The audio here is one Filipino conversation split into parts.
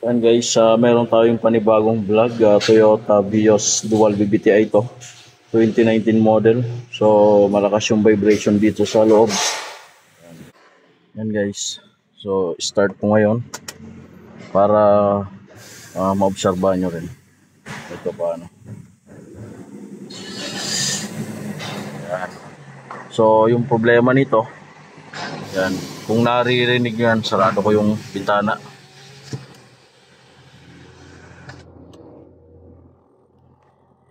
Yan guys, meron tayong panibagong vlog, Toyota Vios Dual BBTI ito, 2019 model. So malakas yung vibration dito sa loob. Yan guys, so start ko ngayon para maobserbahan nyo rin ito paano. Yan. So yung problema nito, yan, kung naririnig yan, sarado ko yung bintana.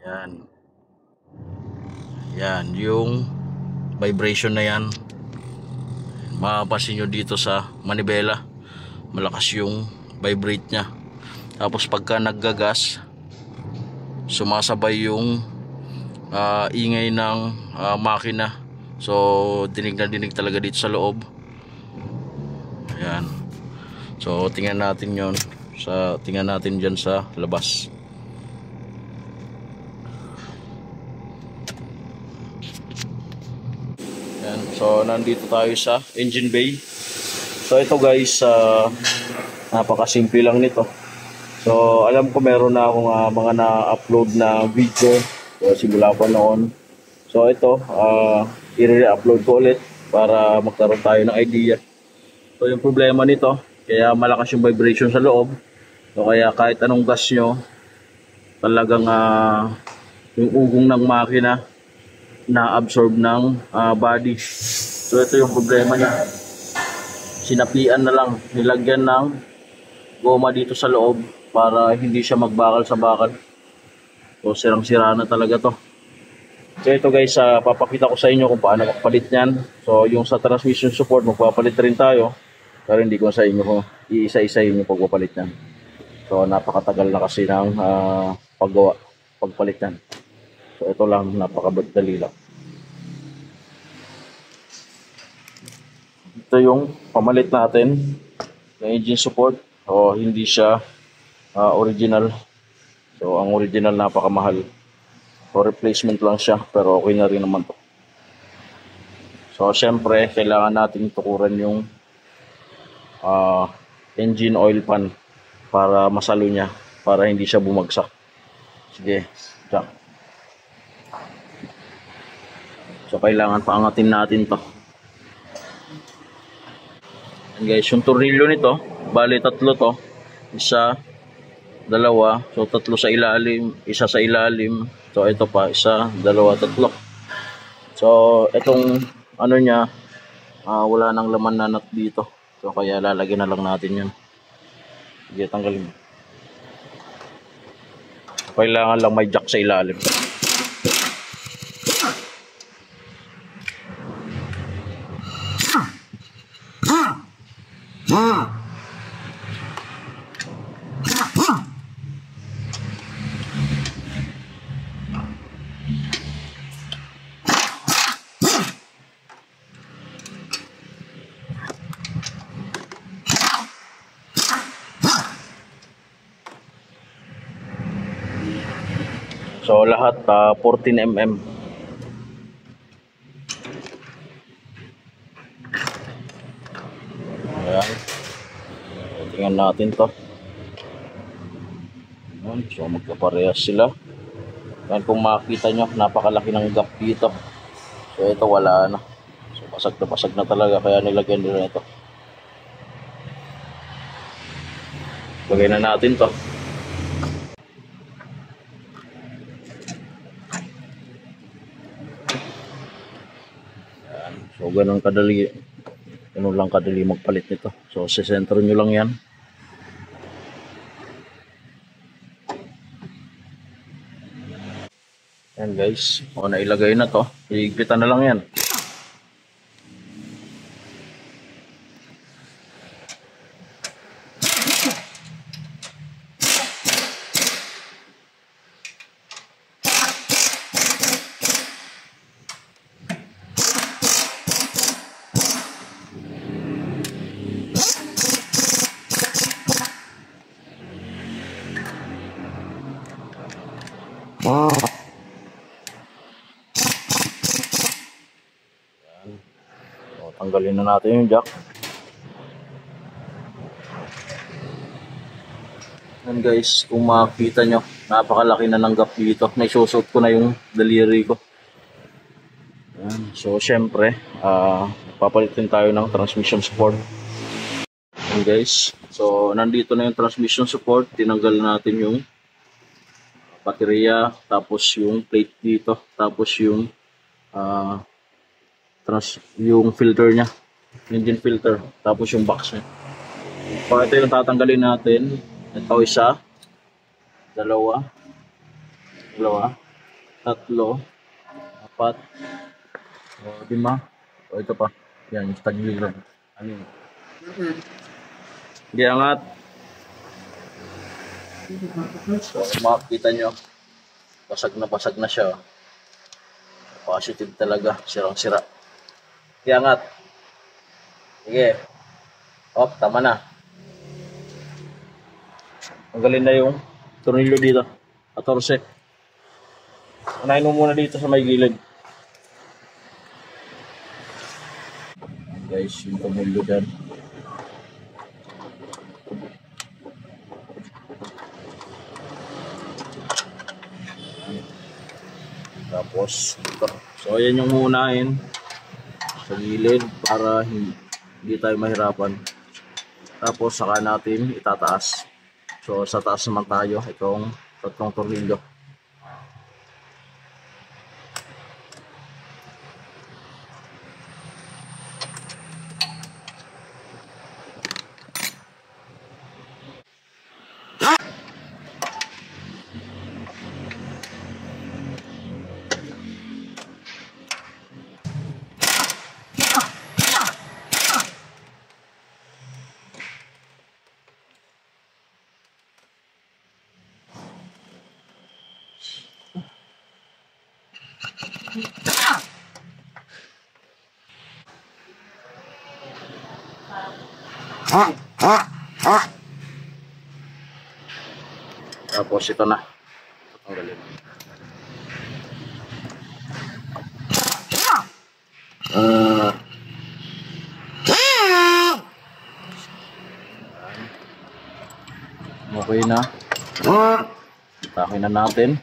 Yan. Yan, yung vibration na yan. Mapapansin nyo dito sa manibela, malakas yung vibrate nya. Tapos pagka naggagas, sumasabay yung ingay ng makina. So dinig na dinig talaga dito sa loob. Ayan. So tingnan natin yon tingnan natin dyan sa labas. Ayan. So nandito tayo sa engine bay. So ito guys, napakasimple lang nito. So alam ko meron na akong mga na-upload na video, so, simula pa noon. So ito, i-re-upload ko ulit para magkaroon tayo ng idea. So yung problema nito, kaya malakas yung vibration sa loob. So kaya kahit anong gas nyo, talagang yung ugong ng makina na-absorb ng body. So ito yung problema niya. Sinapian na lang, nilagyan ng goma dito sa loob para hindi siya magbakal sa bakal. So sirang-sira na talaga to. So ito guys, papakita ko sa inyo kung paano magpalit niyan. So yung sa transmission support, magpapalit rin tayo. Pero hindi ko sa inyo kung iisa-isa yung pagpapalit niyan. So napakatagal na kasi ng pagpalit niyan. So ito lang, napakadali lang. Ito yung pamalit natin ng engine support. So hindi siya original. So ang original napakamahal. So replacement lang siya, pero okay na rin naman to. So syempre kailangan natin tukuran yung engine oil pan para masalo niya, para hindi siya bumagsak. Sige, jack. So kailangan paangatin natin to. And guys, yung tornilyo nito, bali tatlo to. Isa, dalawa, so tatlo sa ilalim, isa sa ilalim. So ito pa, isa, dalawa, tatlo. So itong ano niya, wala nang laman na nut dito. So kaya lalagyan na lang natin yun. Sige, tanggalin mo. Kailangan lang may jack sa ilalim. So lahat 14 mm. Ayan. Tingnan natin to. Ayan. So magkaparehas sila. Ayan, kung makita nyo, napakalaki ng gap dito. So ito wala na. So basag na talaga, kaya nilagyan nila ito. Lagay na natin to. So ganun lang kadali magpalit nito. So sisentro nyo lang yan. Yan guys, nailagay na to. Higpitan na lang yan. So, tanggalin na natin yung jack. Yan guys, kung makikita nyo, napakalaki na ng gap dito. Naisusot ko na yung daliri ko. Yan. So syempre, papalitin tayo ng transmission support. Yan guys, so nandito na yung transmission support. Tinanggal natin yung baterya, tapos yung plate dito, tapos yung yung filter nya, engine filter, tapos yung box nya. So ito yung tatanggalin natin. Ito isa, dalawa, tatlo, apat, lima. O ito pa. Yan, yung tagiliran. Ano yun? Hindi angat. So makikita nyo, basag na siya. Positive talaga, sirang-sira. Hindi angat. Sige. Op, tama na. Tanggalin na yung tornilyo dito. 14. Unahin mo muna dito sa may gilid. Guys, yung tornilyo dyan. Tapos, ito. So, ayan yung unahin sa gilid para hindi tayo mahirapan. Tapos, saka natin itataas. So, sa taas naman tayo itong tatlong tornilyo. Tapos ito na. Tanggalin. Okay na. Takin na natin.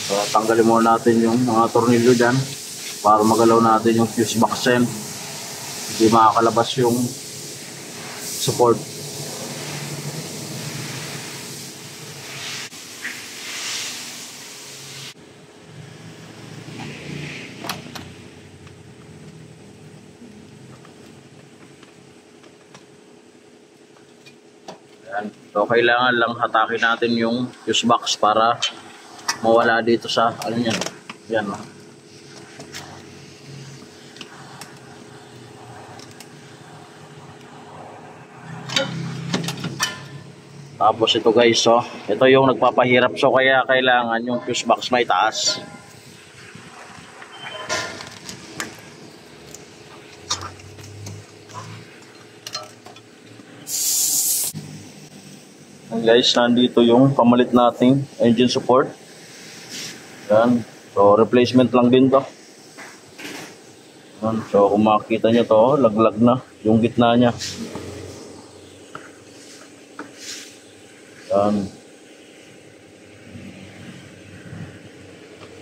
So, tanggalin muna natin yung mga tornilyo dyan para magalaw natin yung fuse box yan. Hindi makakalabas yung support. Yan. So, kailangan lang hatakin natin yung fuse box para mawala dito sa ano yan. Yan. Tapos ito guys, so ito yung nagpapahirap, so kaya kailangan yung fuse box may taas. And guys, nandito yung pamalit nating engine support. Yan. So replacement lang din to. Yan. So kung makikita nyo to, laglag na yung gitna nya. Yan.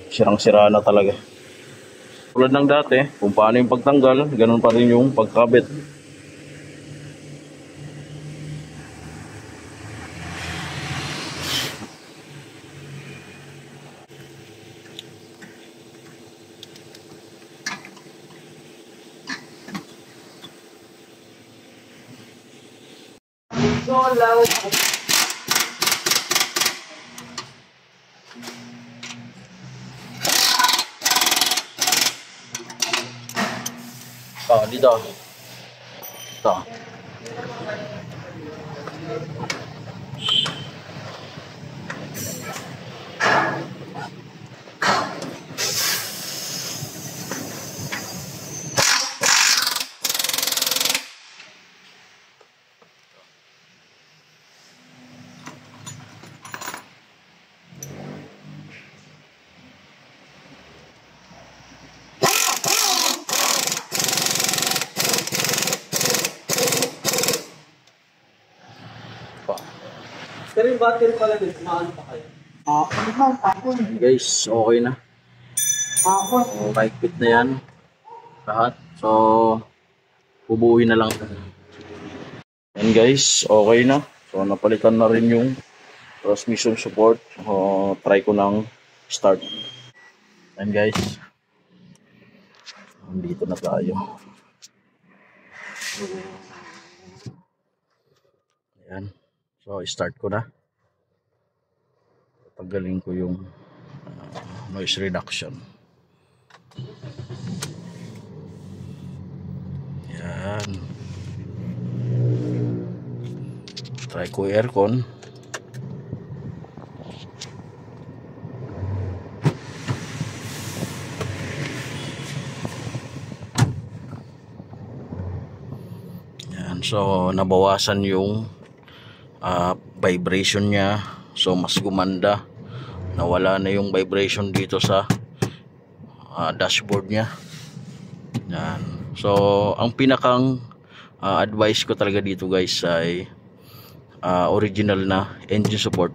Sirang-sira na talaga. Tulad ng dati, kung paano yung pagtanggal, ganun pa rin yung pagkabit. Oh, dito. Ito. Pero yung battery pala din, kumaan pa kayo. Ano ba? Ako. Guys, okay na. Ako. So, mahigpit na yan. Lahat. So, bubuuin na lang. And guys, okay na. So, napalitan na rin yung transmission support. Try ko ng start. And guys, dito na tayo. Ayan. So, start ko na. Tanggalin ko yung noise reduction. Ayan. Try ko aircon. Ayan. So, nabawasan yung vibration niya. So, mas gumanda. Nawala na yung vibration dito sa dashboard niya. Yan. So, ang pinakang advice ko talaga dito guys ay original na engine support.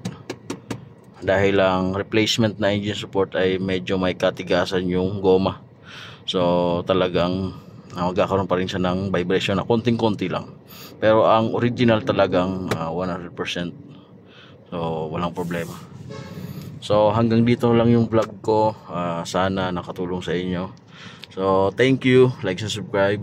Dahil ang replacement na engine support ay medyo may katigasan yung goma. So, talagang magkakaroon pa rin siya ng vibration na konting-konti lang. Pero ang original talagang 100%. So, walang problema. So, hanggang dito lang yung vlog ko. Sana nakatulong sa inyo. So, thank you. Like and subscribe.